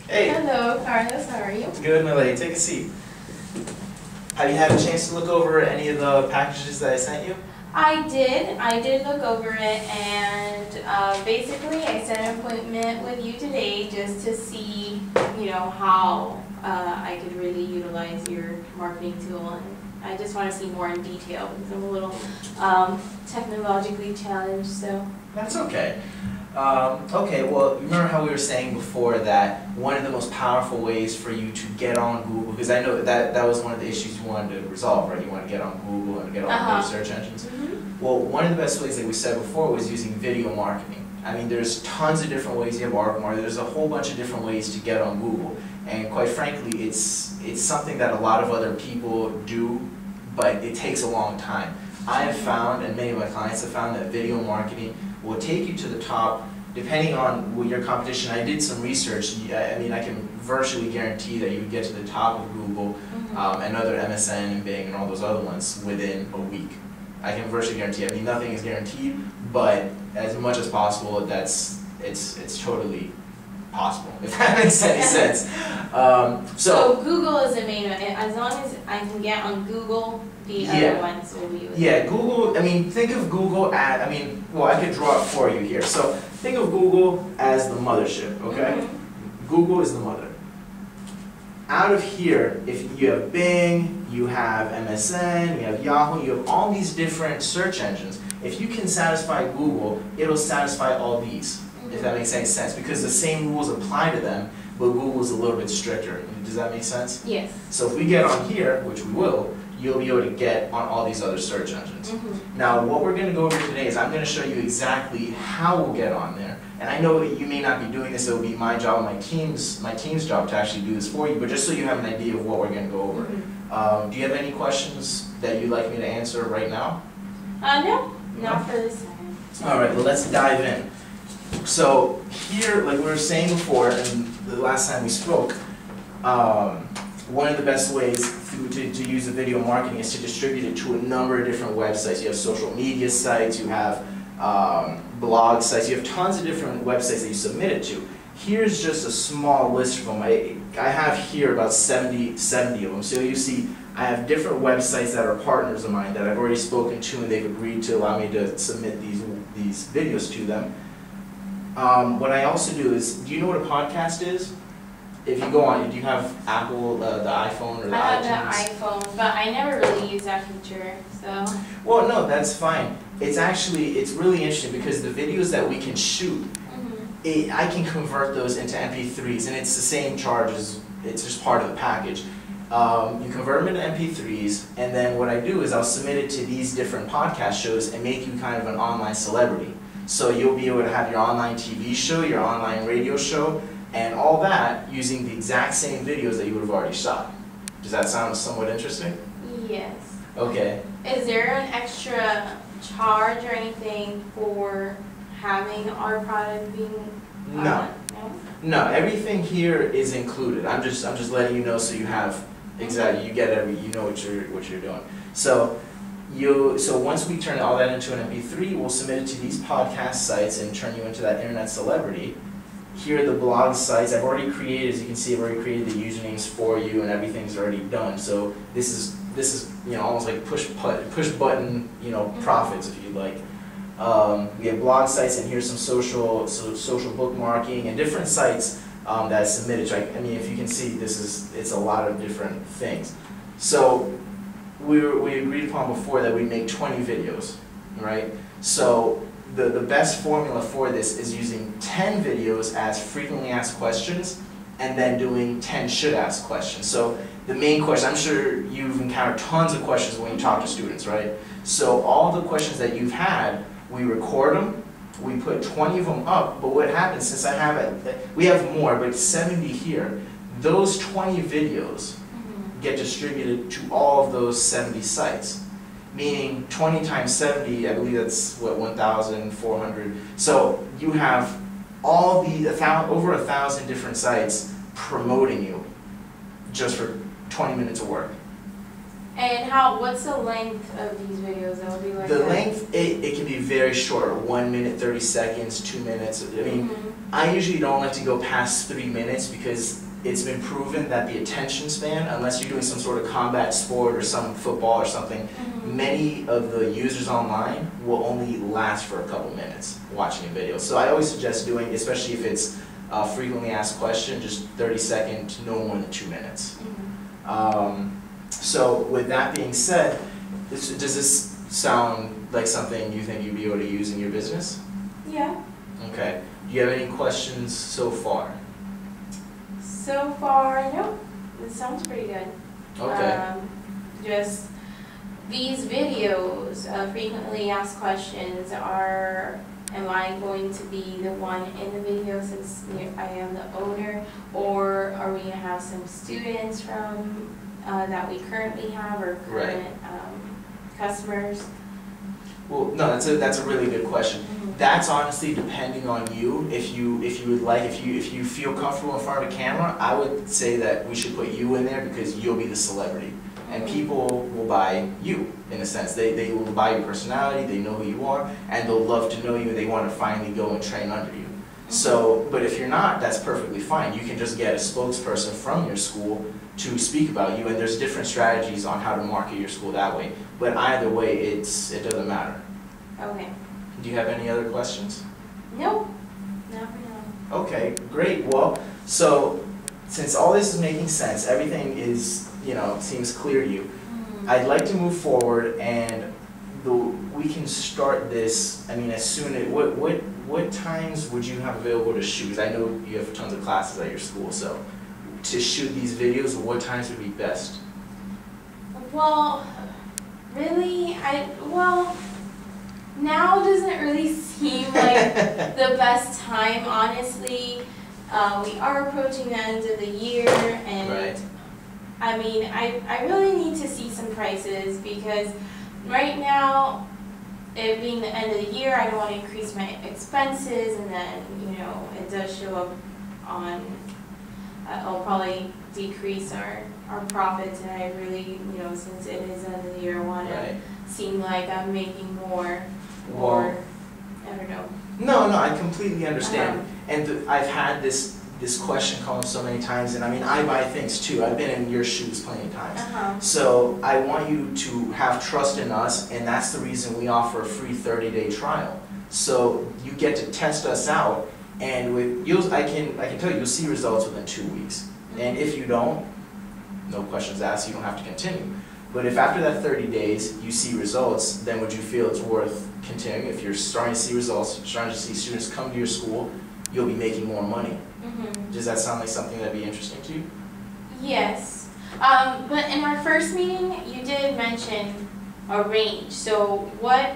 Hey. Hello, Carlos. How are you? Good, my lady. Take a seat. Have you had a chance to look over any of the packages that I sent you? I did look over it, and basically I set an appointment with you today just to see, how I could really utilize your marketing tool. And I just want to see more in detail because I'm a little technologically challenged, so. That's okay. Okay, well, remember how we were saying before that one of the most powerful ways for you to get on Google, because I know that was one of the issues you wanted to resolve, right? You want to get on Google and get on other search engines. Mm-hmm. Well, one of the best ways, like we said before, was using video marketing. I mean, there's tons of different ways. You have ArcMark. There's a whole bunch of different ways to get on Google. And quite frankly, it's something that a lot of other people do, but it takes a long time. I have found, and many of my clients have found, that video marketing will take you to the top depending on your competition. I did some research. I mean, I can virtually guarantee that you would get to the top of Google and other MSN and Bing and all those other ones within a week. I can virtually guarantee. I mean, nothing is guaranteed, but as much as possible, it's totally possible, if that makes any sense. So Google is the main one. As long as I can get on Google, the other ones will be with Yeah, Google, I mean, think of Google as, well, I could draw it for you here. So think of Google as the mothership, okay? Google is the mother. Out of here, if you have Bing, you have MSN, you have Yahoo, you have all these different search engines. If you can satisfy Google, it'll satisfy all these, if that makes any sense, because the same rules apply to them, but Google's a little bit stricter. Does that make sense? Yes. So if we get on here, which we will, you'll be able to get on all these other search engines. Now, what we're going to go over today is I'm going to show you exactly how we'll get on there. And I know you may not be doing this, it'll be my job, my team's job to actually do this for you, but just so you have an idea of what we're going to go over. Do you have any questions that you'd like me to answer right now? No, not for this time. All right, well, let's dive in. So here, like we were saying before, and the last time we spoke, one of the best ways to use the video marketing is to distribute it to a number of different websites. You have social media sites, you have blog sites, you have tons of different websites that you submit it to. Here's just a small list of them. I have here about 70 of them. So you see, I have different websites that are partners of mine that I've already spoken to, and they've agreed to allow me to submit these videos to them. What I also do is, do you know what a podcast is? If you go on, do you have Apple, the iPhone, or the iTunes? I have the iPhone, but I never really use that feature, so. Well, no, that's fine. It's really interesting because the videos that we can shoot, I can convert those into MP3s, and it's the same charge as, it's just part of the package. You convert them into MP3s, and then what I do is I'll submit it to these different podcast shows and make you kind of an online celebrity. So you'll be able to have your online TV show, your online radio show, and all that using the exact same videos that you would have already shot. Does that sound somewhat interesting? Yes. Okay. Is there an extra charge or anything for having our product being No. No, everything here is included. I'm just letting you know so you have exactly, you know what you're doing. So once we turn all that into an MP3, we'll submit it to these podcast sites and turn you into that internet celebrity. Here are the blog sites I've already created. As you can see, I've already created the usernames for you, and everything's already done. So this is almost like push button profits, if you'd like. We have blog sites, and here's some social bookmarking and different sites that I submitted. So I mean, if you can see, it's a lot of different things. So we agreed upon before that we'd make 20 videos, right? So the best formula for this is using 10 videos as frequently asked questions and then doing 10 should ask questions. So the main question, I'm sure you've encountered tons of questions when you talk to students, right? So all the questions that you've had, we record them, we put 20 of them up, but what happens, since we have more, but 70 here, those 20 videos get distributed to all of those 70 sites. Meaning 20 times 70, I believe that's what, 1,400. So you have all over 1,000 different sites promoting you just for 20 minutes of work. And what's the length of these videos that will be like The length, it can be very short, 1 minute, 30 seconds, 2 minutes. I mean, I usually don't like to go past 3 minutes because it's been proven that the attention span, unless you're doing some sort of combat sport or some football or something, many of the users online will only last for a couple minutes watching a video. So I always suggest doing, especially if it's a frequently asked question, just 30 seconds, no more than 2 minutes. So with that being said, does this sound like something you think you'd be able to use in your business? Yeah. Okay. Do you have any questions so far? So far, no. It sounds pretty good. Okay. Just these videos of frequently asked questions am I going to be the one in the video since I am the owner, or are we going to have some students from that we currently have or current customers? Well, no, that's a really good question. That's honestly depending on you. If you would like, if you feel comfortable in front of a camera, I would say that we should put you in there because you'll be the celebrity. And people will buy you, in a sense. They will buy your personality, they know who you are, and they'll love to know you, and they want to finally go and train under you. So, but if you're not, that's perfectly fine. You can just get a spokesperson from your school to speak about you, and there's different strategies on how to market your school that way. But either way, it doesn't matter. Okay. Do you have any other questions? Nope. Not for now. Okay, great. Well, so since all this is making sense, everything is, seems clear to you, I'd like to move forward, and we can start this, as soon as, what times would you have available to shoot? Because I know you have tons of classes at your school, so to shoot these videos, what times would be best? Well, really, now doesn't really seem like the best time, honestly. We are approaching the end of the year, and right. I really need to see some prices because right now, it being the end of the year, I don't want to increase my expenses, and then, it does show up on, I'll probably decrease our profits, and I really, since it is the end of the year, I want to seem like I'm making more, or, I don't know. No, I completely understand. And I've had this question come up so many times, and I buy things too. I've been in your shoes plenty of times. So I want you to have trust in us, and that's the reason we offer a free 30-day trial. So you get to test us out, and I can tell you, you'll see results within 2 weeks. And if you don't, no questions asked, you don't have to continue. But if after that 30 days you see results, then would you feel it's worth continuing? If you're starting to see results, starting to see students come to your school, you'll be making more money. Does that sound like something that'd be interesting to you? Yes. But in our first meeting, you did mention a range. So what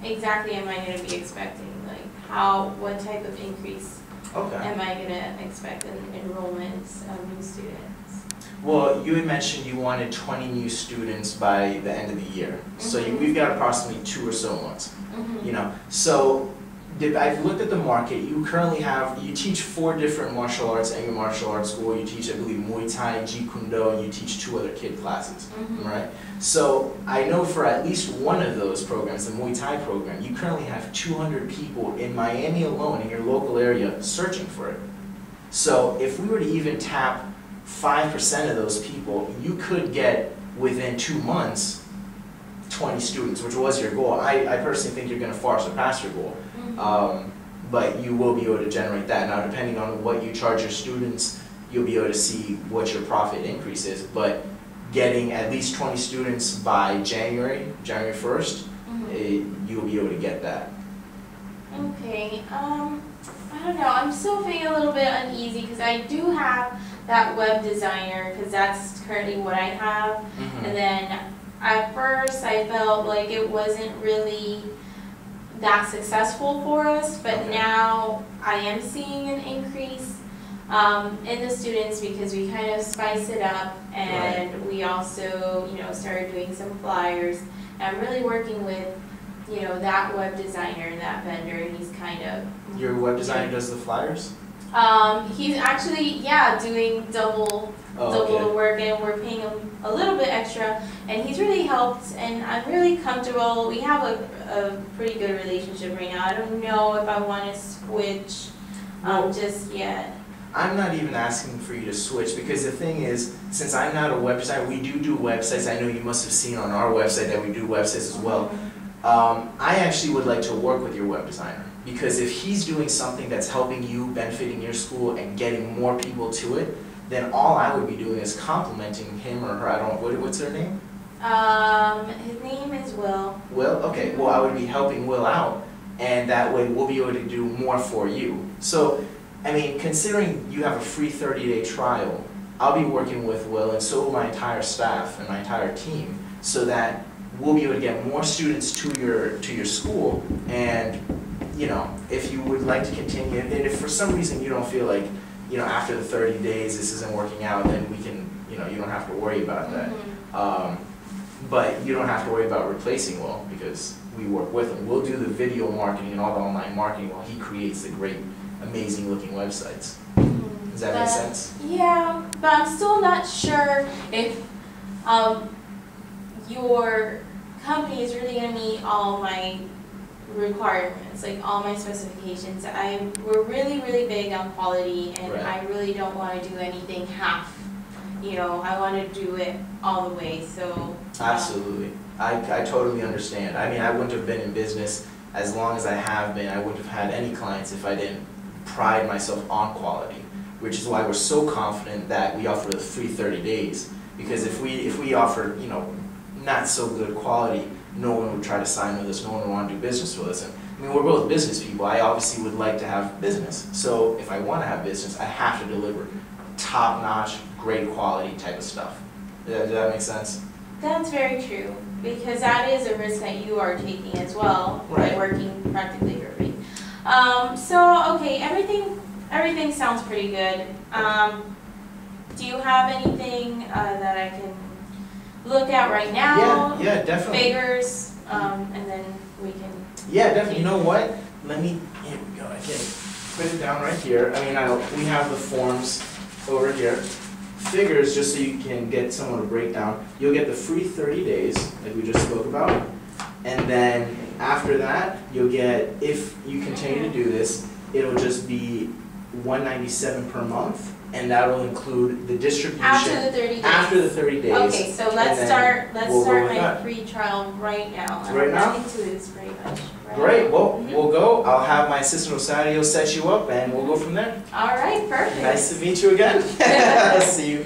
exactly am I going to be expecting? Like what type of increase am I going to expect in enrollments of new students? Well, you had mentioned you wanted 20 new students by the end of the year. So we've got approximately 2 or so months. So I've looked at the market. You currently you teach 4 different martial arts at your martial arts school. You teach, I believe, Muay Thai, Jeet Kune Do, and you teach 2 other kid classes, right? So I know for at least one of those programs, the Muay Thai program, you currently have 200 people in Miami alone, in your local area, searching for it. So if we were to even tap 5% of those people, you could get, within 2 months, 20 students, which was your goal. I personally think you're going to far surpass your goal. But you will be able to generate that. Now, depending on what you charge your students, you'll be able to see what your profit increase is. But getting at least 20 students by January 1st, you'll be able to get that. Okay. I don't know. I'm still feeling a little bit uneasy because I do have that web designer, because that's currently what I have. And then at first I felt like it wasn't really that successful for us, but now I am seeing an increase in the students because we kind of spice it up, and we also, started doing some flyers. And I'm really working with, that web designer, that vendor. He's kind of... Your web designer does the flyers? He's actually, doing double the work, and we're paying him a little bit extra, and he's really helped, and I'm really comfortable. We have a pretty good relationship right now. I don't know if I want to switch just yet. I'm not even asking for you to switch, because the thing is, since I'm not a website, we do websites. I know you must have seen on our website that we do websites as well. I actually would like to work with your web designer, because if he's doing something that's helping you, benefiting your school, and getting more people to it, then all I would be doing is complimenting him or her. I don't know, what's her name? His name is Will. Will? Okay, well, I would be helping Will out, and that way we'll be able to do more for you. So, I mean, considering you have a free 30-day trial, I'll be working with Will, and so will my entire staff and my entire team, so that we'll be able to get more students to your school. And you know, if you would like to continue, and if for some reason you don't feel like, you know, after the 30 days this isn't working out, then we can, you know, you don't have to worry about that. But you don't have to worry about replacing Will, because we work with him. We'll do the video marketing and all the online marketing while he creates the great, amazing looking websites. Does that make sense? Yeah, but I'm still not sure if your company is really going to meet all my requirements, like all my specifications. We're really, really big on quality, and Right. I really don't want to do anything half. You know, I want to do it all the way. So Absolutely. I totally understand. I mean, I wouldn't have been in business as long as I have been. I wouldn't have had any clients if I didn't pride myself on quality, which is why we're so confident that we offer the free 30 days. Because if we offer, you know, not so good quality, no one would try to sign with us, no one would want to do business with us. And, I mean, we're both business people. I obviously would like to have business. So if I want to have business, I have to deliver top-notch, great quality type of stuff. Does that make sense? that's very true, because that is a risk that you are taking as well, Right. by working practically for free. So okay, everything sounds pretty good. Do you have anything that I can look at right now? Yeah, definitely. Figures, and then we can. Yeah, definitely. You know what? Let me, here we go. I can put it down right here. I mean, we have the forms over here. Figures, just so you can get someone to break down. You'll get the free 30 days, like we just spoke about. And then after that, you'll get, if you continue to do this, it'll just be $197 per month. And that'll include the distribution. After the 30 days. After the 30 days. Okay, so let's and start we'll go with my that. free trial right now. Right now? Nothing to lose, pretty much. Right Great, now. well, Mhm. we'll go. I'll have my assistant Rosario set you up, and we'll go from there. All right, perfect. Nice to meet you again. See you.